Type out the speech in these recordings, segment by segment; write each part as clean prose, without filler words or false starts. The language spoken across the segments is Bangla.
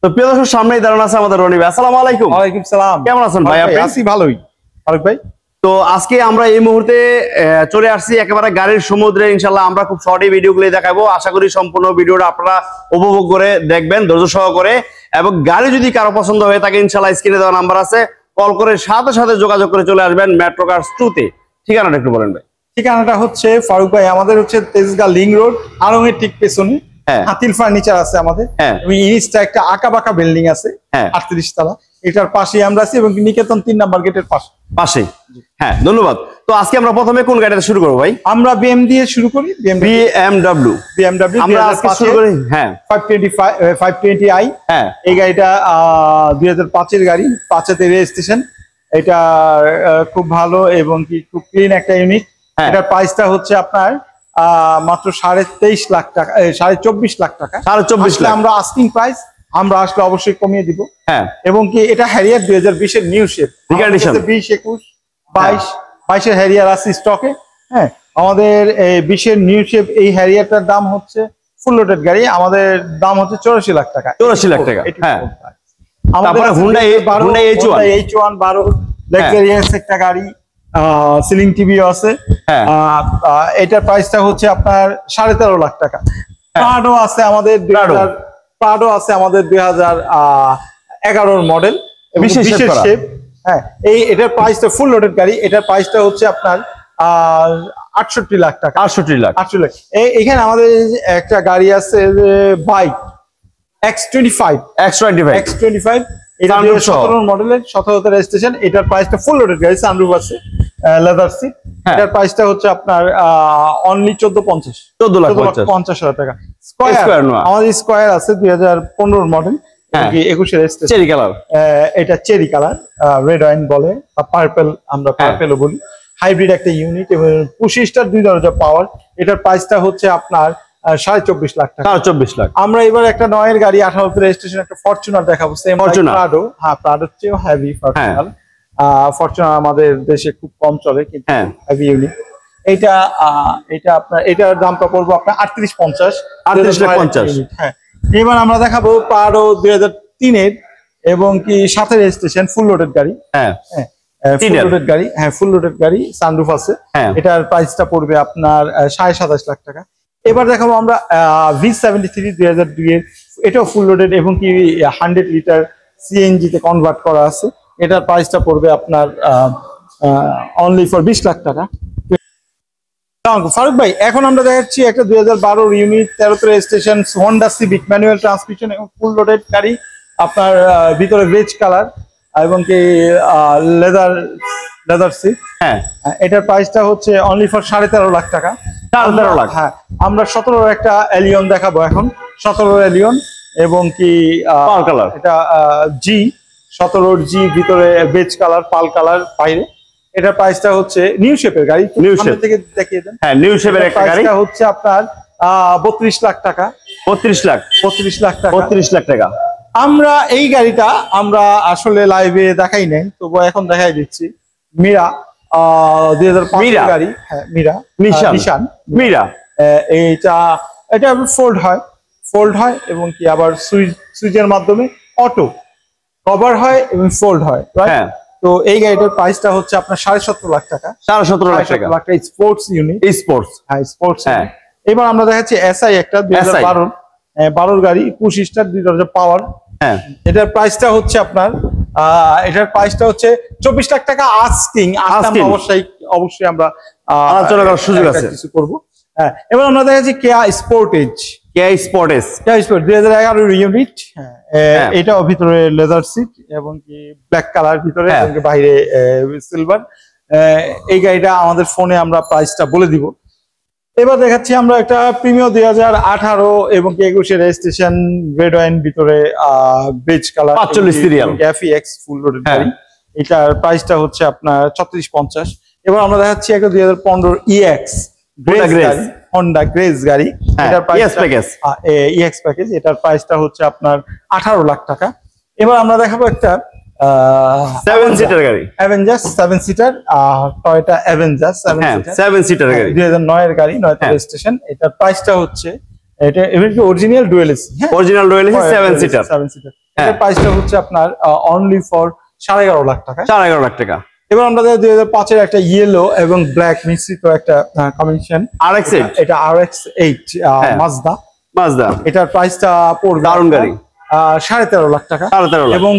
তো প্রিয় দর্শক, সামনেই দাঁড়ানো আছে আমাদের রনি ভাই। আসসালামু আলাইকুম। ওয়ালাইকুম সালাম। কেমন আছেন ভাই? আপনি? আছি ভালোই ফারুক ভাই। তো আজকে আমরা এই মুহূর্তে চলে আসছি একেবারে গাড়ির সমুদ্রে। ইনশাল্লাহ আমরা খুব শর্টই ভিডিওগুলো দেখাবো। আশা করি সম্পূর্ণ ভিডিওটা আপনারা উপভোগ করে দেখবেন ধৈর্য সহকারে। এবং গাড়ি যদি কারো পছন্দ হয়ে থাকে, ইনশাল্লাহ স্ক্রিনে দেওয়া নাম্বার আছে, কল করে সাথে সাথে যোগাযোগ করে চলে আসবেন মেট্রো কার্স 2 তে। ঠিকানাটা একটু বলেন ভাই। ঠিকানাটা হচ্ছে ফারুক ভাই, আমাদের হচ্ছে তেজগাঁ লিং রোড, আড়ং-এর ঠিক পেছনে হাতিল ফার্নিচার আছে আমাদের। এবং ইনিসটা একটা আঁকাবাঁকা বিল্ডিং আছে 38 তলা, এটার পাশে আমরা আছি এবং নিকেতন 3 নাম্বার গেটের পাশে। হ্যাঁ, ধন্যবাদ। তো আজকে আমরা প্রথমে কোন গাড়িটা শুরু করব ভাই? আমরা বিএম দিয়ে শুরু করি। BMW আমরা আজকে শুরু করি। হ্যাঁ, 520i। হ্যাঁ, এই গাড়িটা 2005 এর গাড়ি, 5 এর রেজিস্ট্রেশন। এটা খুব ভালো এবং কি খুব ক্লিন একটা ইউনিট। এটার প্রাইসটা হচ্ছে আপনার মাত্র 23.5 লাখ টাকা, 24.5 লাখ টাকা। 24.5 লাখ আমরা আস্কিং প্রাইস, আমরা আসলে অবশ্যই কমিয়ে দিব। হ্যাঁ, এবং কি এটা হ্যারিয়ার 2020 এর নিউ শেপ, 20, 21, 22 এর হ্যারিয়ার আছে স্টকে। হ্যাঁ, আমাদের 20 এর নিউ শেপ এই হ্যারিয়ারটার দাম হচ্ছে ফুল লোডেড গাড়ি, আমাদের দাম হচ্ছে 84 লাখ টাকা। 84 লাখ টাকা। হ্যাঁ, আমাদের হুন্ডা H1 12 লাক্সারিয়াস একটা গাড়ি, সিলিং টিভি আছে। এটার প্রাইসটা হচ্ছে আপনার 13.5 লাখ টাকা। প্রাডো আছে আমাদের 2011 মডেল, বিশেষ শেপ। হ্যাঁ, এটার প্রাইসটা ফুল লোডেড গাড়ি, এটার প্রাইসটা হচ্ছে আপনার 68 লাখ টাকা। 68 লাখ। এখানে আমাদের একটা গাড়ি আছে বাইক X25 এটা 2017 মডেলের, 17 রেজিস্ট্রেশন। এটার প্রাইসটা ফুল লোডেড গাড়ি, সানরুফ আছে, লেদার সিট। এটার প্রাইসটা হচ্ছে আপনার অনলি 14.50 টাকা। আমাদের স্কয়ার আছে 2015 মডেল, 21 রেজিস্ট্রেশন, চেরি কালার। এটা চেরি কালার, রেড ওয়াইন বলে, পার্পল, আমরা পার্পলও বলি। হাইব্রিড একটা ইউনিট এবং 25টার 2 দরজা পাওয়ার। এটার প্রাইসটা হচ্ছে আপনার 24.5 লাখ টাকা। 24 লাখ। আমরা এবার একটা 9 এর গাড়ি, 18 রেজিস্ট্রেশন, একটা ফরচুনার দেখাবো। প্রাডো। হ্যাঁ, প্রাডোর চেয়েও হেভি ফরচুনার। ফরচুনার আমাদের দেশে খুব কম চলে, কিন্তু হেভি ইউনিট। এটা আপনার এটার দামটা পড়বো আপনার 38.50। হ্যাঁ, এবার আমরা দেখাবো প্রাডো 2003 এর এবং কি 7 রেজিস্ট্রেশন, ফুল লোডেড গাড়ি। হ্যাঁ, ফুল লোডেড গাড়ি। হ্যাঁ, ফুল লোডেড গাড়ি, সানরুফ আছে। এটার প্রাইসটা পড়বে আপনার 27.5 লাখ টাকা। এবার দেখাবো আমরা V73 2002 এর, এটাও ফুল লোডেড এবং কি 100 লিটার সিএনজি তে কনভার্ট করা আছে। এটার প্রাইসটা পড়বে আপনার অনলি ফর 20 লাখ টাকা। ফারুক ভাই, এখন আমরা দেখাচ্ছি একটা 2012 unit, 13 registration, Honda civic, manual transmission এবং ফুল লোডেড গাড়ি। আপনার ভিতরে বেজ কালার এবং কি লেদার সিট। হ্যাঁ, এটার প্রাইসটা হচ্ছে অনলি ফর 13.5 লাখ টাকা। 13.5 লাখ। হ্যাঁ, আমরা 17 একটা এলিয়ন দেখাবো এখন, 17 এলিয়ন এবং কি পাল কালার। এটা G17 G, ভিতরে বেজ কালার, পাল কালার বাইরে। এটার প্রাইসটা হচ্ছে নিউ শেপের গাড়ি, নিউ শেপ থেকে দেখিয়ে দেন। হ্যাঁ, নিউ শেপের একটা গাড়ি, প্রাইসটা হচ্ছে আপনার 32 লাখ টাকা। 32 লাখ টাকা। 32 লাখ টাকা। আমরা এই গাড়িটা আমরা আসলে লাইভে দেখাই নাই, তবু এখন দেখাই দিচ্ছি। মিরা 2005 এর গাড়ি। হ্যাঁ, নিশান মিরা। এটা ফোল্ড হয় এবং কি আবার সুইচের মাধ্যমে অটো কভার হয় এবং ফোল্ড হয়। হ্যাঁ, তো এই গাড়িটার প্রাইসটা হচ্ছে আপনার 17.5 লাখ টাকা। 17.5 লাখ টাকা। Sports unit. হ্যাঁ, স্পোর্টস। এবার আমরা দেখাচ্ছি এসআই একটা 2012 গাড়ি, 25টার 2 দরজা পাওয়ার। হ্যাঁ, এটার প্রাইসটা হচ্ছে আপনার 24 লাখ টাকা আস্কিং। অবশ্যই আমরা আলোচনা করার সুযোগ আছে, কিছু করব। হ্যাঁ, এবার আমরা দেখাচ্ছি কেয়া স্পোর্টেজ 2011 ইউনিট। এটাও ভিতরে লেদার সিট এবং কি ব্ল্যাক কালার ভিতরে, বাইরে সিলভার। এই গাড়িটা আমাদের ফোনে আমরা প্রাইসটা বলে দিব। এবার দেখাচ্ছি আমরা একটা প্রিমিয়ার 2018 এবং 21 রেজিস্ট্রেশন, রেড ওয়াইন, ভিতরে beige colour, 45 serial, FEX full loaded গাড়ি। এটার প্রাইসটা হচ্ছে আপনার 36.50। এবার আমরা দেখাচ্ছি একটা 2015 EX হোন্ডা গ্রেজ গাড়ি। এটার EX প্যাকেজ। এটার প্রাইসটা হচ্ছে আপনার 18 লাখ টাকা। এবার আমরা দেখাবো একটা 7 সিটার গাড়ি, Avenger 7 seater, Toyota Avenger 7 seater গাড়ি, 2009 এর গাড়ি, 9 রেজিস্ট্রেশন। এটার প্রাইসটা হচ্ছে এটা এমনকি original dual AC, original dual AC 7 seater. এটার প্রাইসটা হচ্ছে আপনার অনলি ফর 11.5 লাখ টাকা। 11.5 লাখ টাকা। এবার আমরা 2005 এর একটা ইয়েলো এবং ব্ল্যাক মিশ্রিত একটা কম্বিনেশন RX-8, এটা RX-8 মাজদা। এটার প্রাইসটা পড়বে দারুণ গাড়ি 13.5 লাখ টাকা। 13.5 লাখ। এবং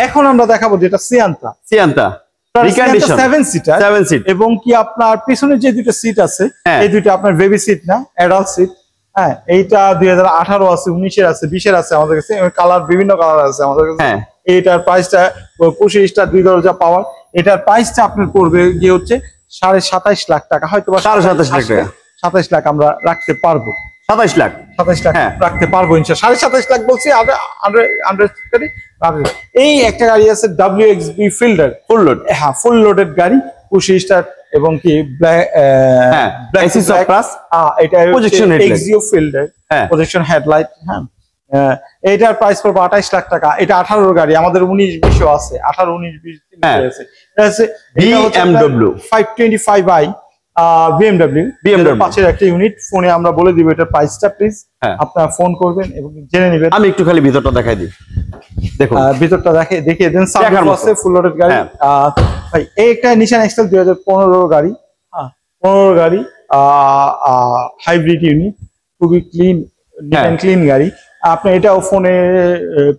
এখন আমরা দেখাবো যেটা সিয়ান্তা রিকন্ডিশন 7 সিটার 7 সিট এবং কি আপনার পিছনে যে দুটো সিট আছে এই দুটো আপনার বেবি সিট না, অ্যাডাল্ট সিট। হ্যাঁ, এইটা 2018 আছে, 19 এর আছে, 20 এর আছে আমাদের কাছে, কালার বিভিন্ন কালার আছে আমাদের কাছে। এইটার প্রাইসটা 25টা 2 দরজা পাওয়ার, এটার প্রাইসটা আপনার পড়বে গিয়ে হচ্ছে 27.5 লাখ টাকা, হয়তো 27.5 লাখ টাকা। 27 লাখ আমরা রাখতে পারবো। 27 লাখ রাখতে পারবো ইনশাআল্লাহ। 27.5 লাখ বলছি। এই একটা গাড়ি আছে WXB ফিল্ডার ফুল লোড, হ্যাঁ ফুল লোডেড গাড়ি, 25 এবং কি ব্ল্যাক এসি সব প্লাস এটা projection Axio fielder projection headlight. হ্যাঁ, এটার প্রাইস পড়বে 28 লাখ টাকা। এটা 18 গাড়ি, আমাদের 19-20 আছে, 18-19-20 আছে। এটা আছে BMW 525i BMW 5 এর একটা ইউনিট। ফোনে আমরা বলে দিব এটার প্রাইসটা, প্লিজ আপনারা ফোন করবেন এবং জেনে নেবেন। আমি একটু খালি ভিতরটা দেখাই দিই, দেখুন ভিতরটা দেখিয়ে দেন। সানরুফ আছে, ফুল লোডেড গাড়ি। ভাই এই একটা নিশান এক্সেল 2015 গাড়ি, 15 গাড়ি, হাইব্রিড ইউনিট, খুবই ক্লিন ক্লিন গাড়ি। আপনি এটাও ফোনে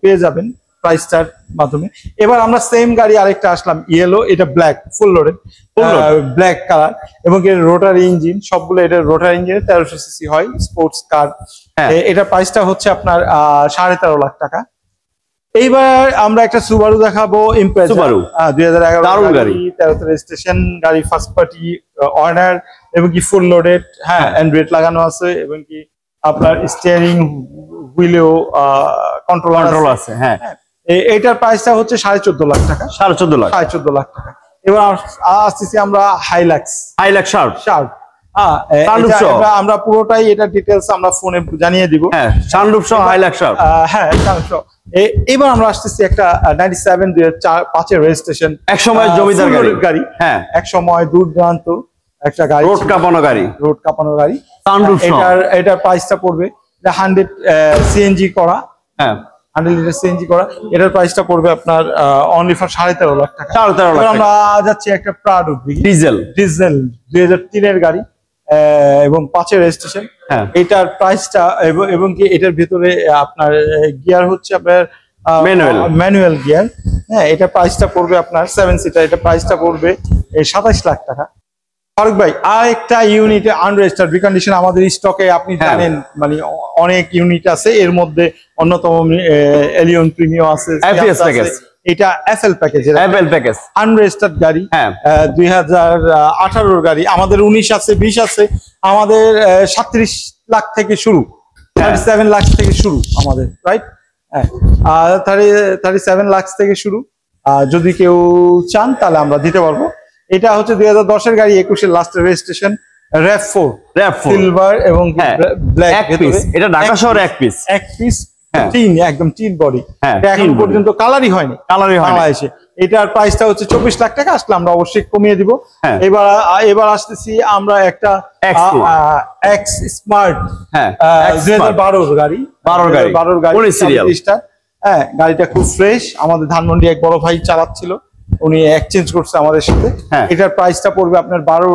পেয়ে যাবেন প্রাইসটার মাধ্যমে। এবার আমরা সেম গাড়ি আরেকটা আসলাম ইয়েলো, এটা black full loaded black colour এবং এর রোটারি ইঞ্জিন, সবগুলো এটা রোটারি ইঞ্জিনের 1300 সিসি হয়, স্পোর্টস কার। এটা প্রাইসটা হচ্ছে আপনার 13.5 লাখ টাকা। এইবার আমরা একটা সুবারু দেখাবো, ইমপ্রেজা 2011 গাড়ি, 13 রেজিস্ট্রেশন গাড়ি, ফার্স্ট পার্টি অনার এবং কি ফুল লোডেড। হ্যাঁ, অ্যান্ড্রয়েড লাগানো আছে এবং কি আপনার স্টিয়ারিং হুইলেও কন্ট্রোল আছে। হ্যাঁ, এইটার প্রাইসটা হচ্ছে 14.5 লাখ টাকা। 14.5 লাখ টাকা। এবার আসতেছি আমরা হাইলাক্স শার্প। আমরা পুরোটাই এটা ডিটেলস আমরা ফোনে জানিয়ে দিব। সানরুফ সহ হাইলাক্স শার্প। হ্যাঁ, এবার আমরা আসতেছি একটা 97 2005 এর রেজিস্ট্রেশন, এক সময় জমিদার গাড়ি। হ্যাঁ, এক সময় দুর্দান্ত একটা গাড়ি, রোড কাঁপানো গাড়ি। এটার প্রাইসটা পড়বে 100 সিএনজি করা, 100 লিটার সিএনজি করা। এটার প্রাইসটা পড়বে আপনার অনলি ফর 13.5 লাখ টাকা। 13.5 লাখ। আমরা যাচ্ছি একটা প্রাডো ডিজেল 2003 এর গাড়ি এবং 5 এর রেজিস্ট্রেশন। এটার প্রাইসটা এবং কি এটার ভিতরে আপনার গিয়ার হচ্ছে আপনার ম্যানুয়াল গিয়ার। হ্যাঁ, এটা প্রাইসটা পড়বে আপনার 7 সিটার, এটা প্রাইসটা পড়বে 27 লাখ টাকা। ফারুক ভাই, আর একটা ইউনিটে আনরেজিস্টার্ড রিকন্ডিশন আমাদের স্টকে আপনি জানেন, মানে অনেক ইউনিট আছে, এর মধ্যে অন্যতম এলিয়ন প্রিমিয়াম আছে, এটা এফএল প্যাকেজের আনরেজিস্টার্ড গাড়ি। 2018 গাড়ি, আমাদের 19 আছে, 20 আছে, আমাদের 37 লাখ থেকে শুরু, 37 লাখ থেকে শুরু আমাদের, রাইট? হ্যাঁ, 37 লাখ থেকে শুরু। যদি কেউ চান তাহলে আমরা দিতে পারবো। এটা হচ্ছে 2010 এর গাড়ি, 21 এর লাস্টের রেজিস্ট্রেশন, RAV4 সিলভার এবং ব্ল্যাক। এটা ঢাকা শহরে এক পিস টিন, একদম টিন বডি। এখন পর্যন্ত কালারই হয়নি বাংলাদেশে। এটার প্রাইসটা হচ্ছে 24 লাখ টাকা। আসলে আমরা অবশ্যই কমিয়ে দিব। এবার আসতেছি আমরা একটা এক্স স্মার্ট 2012 গাড়ি, 12 গাড়ি সিরিয়াল। হ্যাঁ, গাড়িটা খুব ফ্রেশ, আমাদের ধানমন্ডি এক বড় ভাই চালাচ্ছিল, উনি এক্সচেঞ্জ করছে আমাদের সাথে। এটার প্রাইসটা পড়বে আপনার 12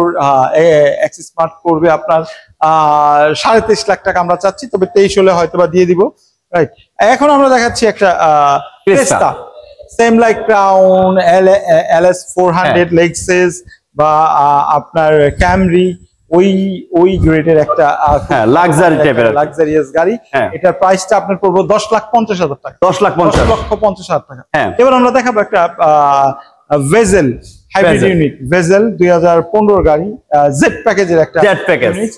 এক্স স্মার্ট পড়বে আপনার 23.5 লাখ টাকা আমরা চাচ্ছি, তবে 23 হলে হয়তো বা দিয়ে দিব, রাইট? এখন আমরা দেখাচ্ছি একটা Cresta, same like Crown, LS 400, Lexus বা আপনার ক্যামরি, ওই গ্রেডের একটা লাক্সারি টাইপের লাক্সারিয়াস গাড়ি। এটার প্রাইসটা আপনার পড়বে 10,50,000 টাকা। 10,50,000 টাকা। এবার আমরা দেখাবো একটা ভেজেল হাইব্রিড ইউনিট, ভেজেল 2015 গাড়ি, জেড প্যাকেজের একটা ইউনিট।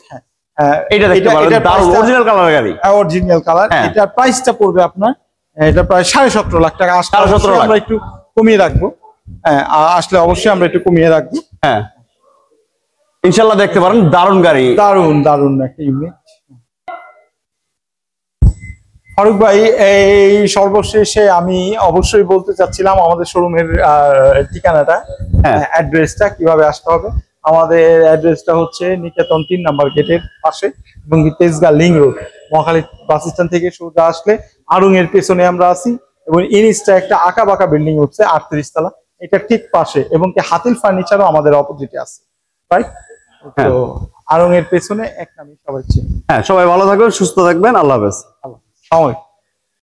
এটা দেখতে পারেন, দারুণ অরিজিনাল কালার গাড়ি, অরিজিনাল কালার। এটার প্রাইসটা পড়বে আপনার, এটা প্রায় 17.5 লাখ টাকা। আমরা একটু কমিয়ে রাখবো। হ্যাঁ, আসলে অবশ্যই আমরা একটু কমিয়ে রাখবো। হ্যাঁ, ইনশাআল্লাহ দেখতে পারেন, দারুণ গাড়ি, দারুণ একটা ইউনিট। ফারুক ভাই, এই সর্বশেষে আমি অবশ্যই বলতে চাচ্ছিলাম আমাদের শোরুমের ঠিকানাটা, অ্যাড্রেসটা কিভাবে আসতে হবে। আমাদের অ্যাড্রেসটা হচ্ছে নিকেতন 3 নাম্বার গেটের পাশে এবং Tejgaon link road, Mohakhali bus stand থেকে সোজা আসলে আড়ং এর পেছনে আমরা আছি এবং ইনিসটা একটা আঁকা বাঁকা বিল্ডিং উঠছে 38 তলা, এটা ঠিক পাশে এবং কি হাতিল ফার্নিচারও আমাদের অপোজিটে আছে, রাইট? তো আড়ং এর পেছনে এক নামে সবাই চিনি। হ্যাঁ, সবাই ভালো থাকবেন, সুস্থ থাকবেন, আল্লাহ হাফেজ। সালামালাইকুম।